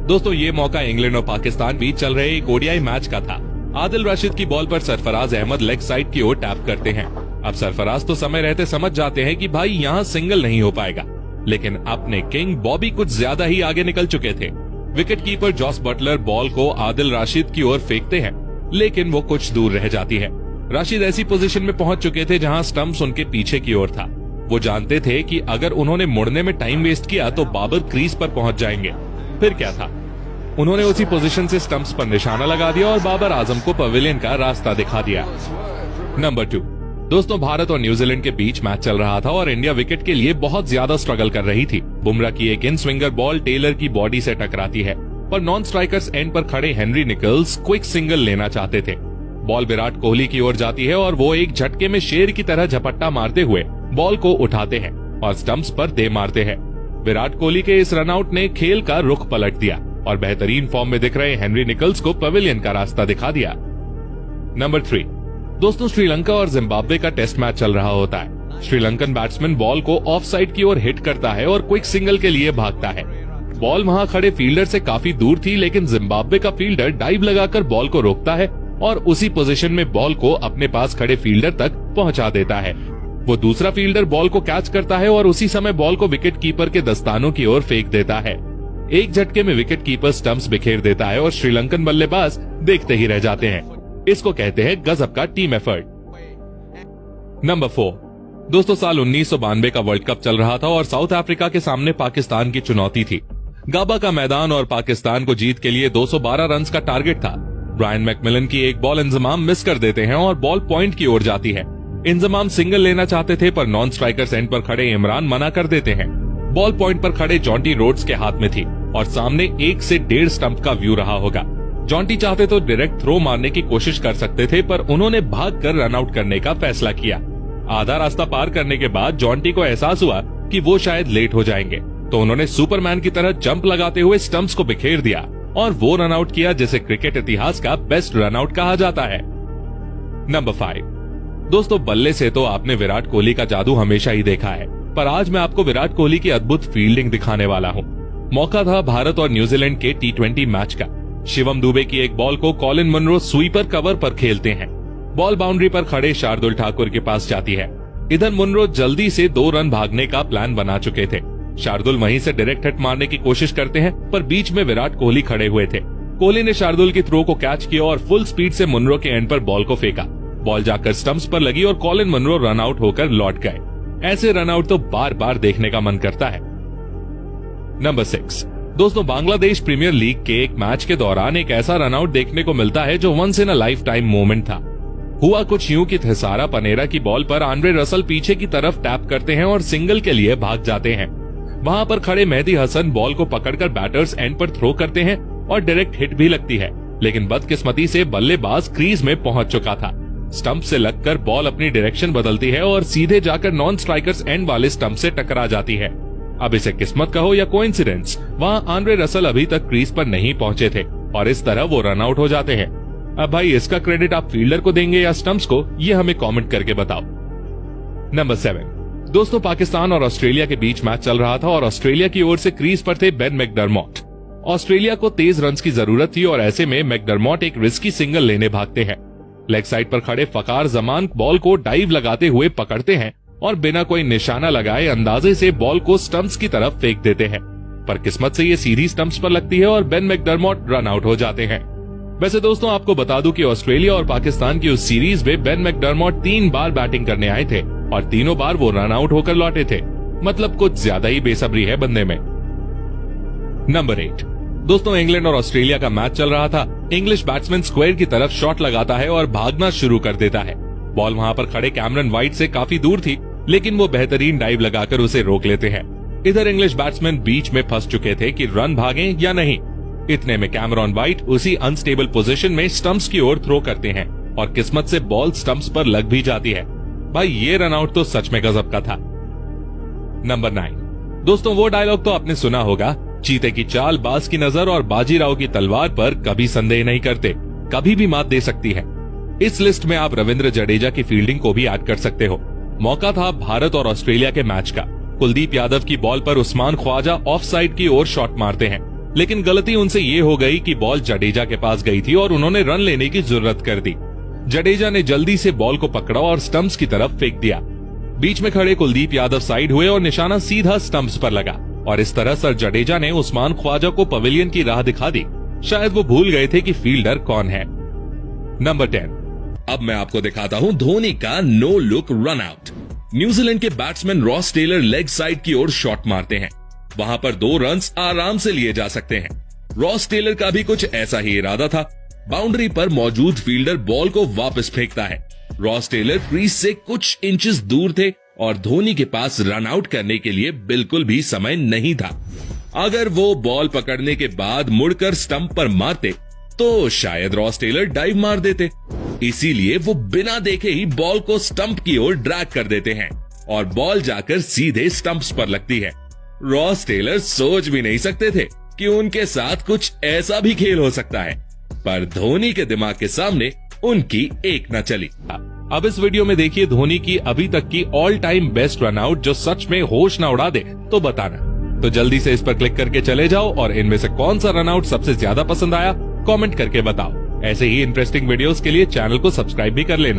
दोस्तों ये मौका इंग्लैंड और पाकिस्तान बीच चल रहे एक ओडीआई मैच का था। आदिल राशिद की बॉल पर सरफराज अहमद लेग साइड की ओर टैप करते हैं। अब सरफराज तो समय रहते समझ जाते हैं कि भाई यहाँ सिंगल नहीं हो पाएगा, लेकिन अपने किंग बॉबी कुछ ज्यादा ही आगे निकल चुके थे। Wicket keeper Jos Buttler ball को आदिल राशिद की ओर फेंकते हैं, लेकिन वो कुछ दूर रह जाती है। राशिद ऐसी पोजीशन में पहुंच चुके थे जहां स्टंप्स उनके पीछे की ओर था। वो जानते थे कि अगर उन्होंने मुड़ने में टाइम वेस्ट किया तो बाबर क्रीज पर पहुंच जाएंगे। फिर क्या था, उन्होंने उसी पोजीशन से स्टंप्स पर निशाना लगा दिया और बाबर आजम को पवेलियन का रास्ता दिखा दिया। नंबर 2, दोस्तों भारत और न्यूजीलैंड के बीच मैच चल रहा था और इंडिया विकेट के लिए बहुत ज्यादा स्ट्रगल कर रही थी। बुमराह की एक इन स्विंगर बॉल टेलर की बॉडी से टकराती है, पर नॉन स्ट्राइकर्स एंड पर खड़े हेनरी निकल्स क्विक सिंगल लेना चाहते थे। बॉल विराट कोहली की ओर जाती है और वो एक झटके में शेर की तरह झपट्टा मारते हुए बॉल को उठाते हैं और स्टंप्स पर दे मारते हैं। विराट कोहली के इस रनआउट ने खेल का रुख पलट दिया और बेहतरीन फॉर्म में दिख रहे हेनरी निकल्स को पवेलियन का रास्ता दिखा दिया। नंबर 3, दोस्तों श्रीलंका और जिम्बाब्वे का टेस्ट मैच चल रहा होता है। श्रीलंकन बैट्समैन बॉल को ऑफ साइड की ओर हिट करता है और क्विक सिंगल के लिए भागता है। बॉल वहां खड़े फील्डर से काफी दूर थी, लेकिन जिम्बाब्वे का फील्डर डाइव लगाकर बॉल को रोकता है और उसी पोजीशन में बॉल को अपने पास खड़े फील्डर तक पहुंचा देता है। वो दूसरा फील्डर बॉल को कैच करता है और उसी समय बॉल को विकेट कीपर के दस्तानों की ओर फेंक देता है। एक झटके में विकेट कीपर स्टंप्स बिखेर देता है और श्रीलंकन बल्लेबाज देखते ही रह जाते हैं। इसको कहते हैं गजब का टीम एफर्ट। नंबर 4, दोस्तों साल 1992 का वर्ल्ड कप चल रहा था और साउथ अफ्रीका के सामने पाकिस्तान की चुनौती थी। गाबा का मैदान और पाकिस्तान को जीत के लिए 212 रन का टारगेट था। ब्रायन मैकमिलन की एक बॉल इंजमाम मिस कर देते हैं और बॉल पॉइंट की ओर जाती है। इंजमाम सिंगल लेना चाहते थे, पर नॉन स्ट्राइकर्स एंड पर खड़े इमरान मना कर देते हैं। बॉल पॉइंट पर खड़े जॉन्टी रोड्स के हाथ में थी और सामने 1 से 1.5 स्टंप का व्यू रहा होगा। जॉन्टी चाहते तो डायरेक्ट थ्रो मारने की कोशिश कर सकते थे, पर उन्होंने भागकर रन आउट करने का फैसला किया। आधा रास्ता पार करने के बाद जॉन्टी को एहसास हुआ कि वो शायद लेट हो जाएंगे, तो उन्होंने सुपरमैन की तरह जंप लगाते हुए स्टंप्स को बिखेर दिया और वो रन आउट किया जिसे क्रिकेट इतिहास का बेस्ट रन आउट कहा जाता है। नंबर 5, दोस्तों बल्ले से तो आपने विराट कोहली का जादू हमेशा ही देखा है, पर आज मैं आपको विराट कोहली की अद्भुत फील्डिंग दिखाने वाला हूँ। मौका था भारत और न्यूजीलैंड के T20 मैच का। शिवम दुबे की एक बॉल को कॉलिन मुनरो स्वीपर कवर पर खेलते हैं। बॉल बाउंड्री पर खड़े शार्दुल ठाकुर के पास जाती है। इधर मुनरो जल्दी से 2 रन भागने का प्लान बना चुके थे। शार्दुल वहीं से डायरेक्ट हिट मारने की कोशिश करते हैं, पर बीच में विराट कोहली खड़े हुए थे। कोहली ने शार्दुल की थ्रो को कैच किया और फुल स्पीड से मुनरो के एंड पर बॉल को फेंका। बॉल जाकर स्टंप्स पर लगी और कॉलिन मुनरो रन आउट होकर लौट गए। ऐसे रन आउट तो बार बार देखने का मन करता है। नंबर 6, दोस्तों बांग्लादेश प्रीमियर लीग के एक मैच के दौरान एक ऐसा रन आउट देखने को मिलता है जो once in a lifetime moment था। हुआ कुछ यूं कि थिसारा पनेरा की बॉल पर आंद्रे रसल पीछे की तरफ टैप करते हैं और सिंगल के लिए भाग जाते हैं। वहां पर खड़े मेहदी हसन बॉल को पकड़कर बैटर्स एंड पर थ्रो करते हैं और डायरेक्ट हिट भी लगती है, लेकिन बदकिस्मती से बल्लेबाज क्रीज में पहुंच चुका था। स्टंप से लगकर बॉल अपनी डायरेक्शन बदलती है और सीधे जाकर नॉन स्ट्राइकर्स एंड वाले स्टंप से टकरा जाती है। अब इसे किस्मत कहो या कोइंसिडेंस, वहां आंद्रे रसल अभी तक क्रीज पर नहीं पहुंचे थे और इस तरह वो रन आउट हो जाते हैं। अब भाई इसका क्रेडिट आप फील्डर को देंगे या स्टंप्स को, ये हमें कमेंट करके बताओ। नंबर 7, दोस्तों पाकिस्तान और ऑस्ट्रेलिया के बीच मैच चल रहा था और ऑस्ट्रेलिया की ओर से क्रीज पर थे बेन मैकडरमॉट। ऑस्ट्रेलिया को तेज रन्स की जरूरत थी और ऐसे में मैकडरमॉट एक रिस्की सिंगल लेने भागते हैं। लेग साइड पर खड़े फकार जमान बॉल को डाइव लगाते हुए पकड़ते हैं और बिना कोई निशाना लगाए अंदाजे से बॉल को स्टंप्स की तरफ फेंक देते हैं, पर किस्मत से ये सीधी स्टंप्स पर लगती है और बेन मैकडरमॉट रन आउट हो जाते हैं। वैसे दोस्तों आपको बता दूं कि ऑस्ट्रेलिया और पाकिस्तान की उस सीरीज में बेन मैकडरमॉट 3 बार बैटिंग करने आए थे और तीनों बार वो रन आउट होकर लौटे थे। मतलब कुछ ज्यादा ही बेसब्री है बंदे में। नंबर 8, दोस्तों इंग्लैंड और ऑस्ट्रेलिया का मैच चल रहा था। इंग्लिश बैट्समैन स्क्वायर की तरफ शॉट लगाता है और भागना शुरू कर देता है। बॉल वहां पर खड़े कैमरन वाइट से काफी दूर थी, लेकिन वो बेहतरीन डाइव लगाकर उसे रोक लेते हैं। इधर इंग्लिश बैट्समैन बीच में फंस चुके थे कि रन भागें या नहीं। इतने में कैमरन वाइट उसी अनस्टेबल पोजीशन में स्टंप्स की ओर थ्रो करते हैं और किस्मत से बॉल स्टंप्स पर लग भी जाती है। भाई ये रन आउट तो सच में गजब का था। नंबर 9, दोस्तों वो डायलॉग तो आपने सुना होगा, चीते की चाल बाज की नजर और बाजीराव की तलवार पर कभी संदेह नहीं करते, कभी भी मात दे सकती है। इस लिस्ट में आप रविंद्र जडेजा की फील्डिंग को भी ऐड कर सकते हो। मौका था भारत और ऑस्ट्रेलिया के मैच का। कुलदीप यादव की बॉल पर उस्मान ख्वाजा ऑफ साइड की ओर शॉट मारते हैं, लेकिन गलती उनसे ये हो गई कि बॉल जडेजा के पास गई थी और उन्होंने रन लेने की जरूरत कर दी। जडेजा ने जल्दी से बॉल को पकड़ा और स्टंप्स की तरफ फेंक दिया। बीच में खड़े कुलदीप यादव साइड हुए और निशाना सीधा स्टंप्स पर लगा और इस तरह सर जडेजा ने उस्मान ख्वाजा को पवेलियन की राह दिखा दी। शायद वो भूल गए थे कि फील्डर कौन है। नंबर 10। अब मैं आपको दिखाता हूं धोनी का no look run out. New Zealand के batsman Ross Taylor leg side की ओर शॉट मारते हैं। वहां पर 2 रन्स आराम से लिए जा सकते हैं। रॉस टेलर का भी कुछ ऐसा ही इरादा था। बाउंड्री पर मौजूद फील्डर बॉल को वापस फेंकता है। रॉस टेलर क्रीज से कुछ इंचेस दूर थे और धोनी के पास रन आउट करने के लिए बिल्कुल भी समय नहीं था। अगर वो बॉल पकड़ने के बाद मुड़कर स्टंप पर मारते तो शायद रॉस टेलर डाइव मार देते। इसीलिए वो बिना देखे ही बॉल को स्टंप की ओर ड्रैग कर देते हैं और बॉल जाकर सीधे स्टंप्स पर लगती है। रॉस टेलर सोच भी नहीं सकते थे कि उनके साथ कुछ ऐसा भी खेल हो सकता है, पर धोनी के दिमाग के सामने उनकी एक न चली। अब इस वीडियो में देखिए धोनी की अभी तक की all time best run out जो सच में होश न उड़ा दे तो बताना। तो जल्दी से इस पर क्लिक करके चले जाओ और इनमें से कौन सा रन आउट सबसे ज्यादा पसंद आया कमेंट करके बताओ। ऐसे ही इंटरेस्टिंग वीडियोस के लिए चैनल को सब्सक्राइब भी कर लेना।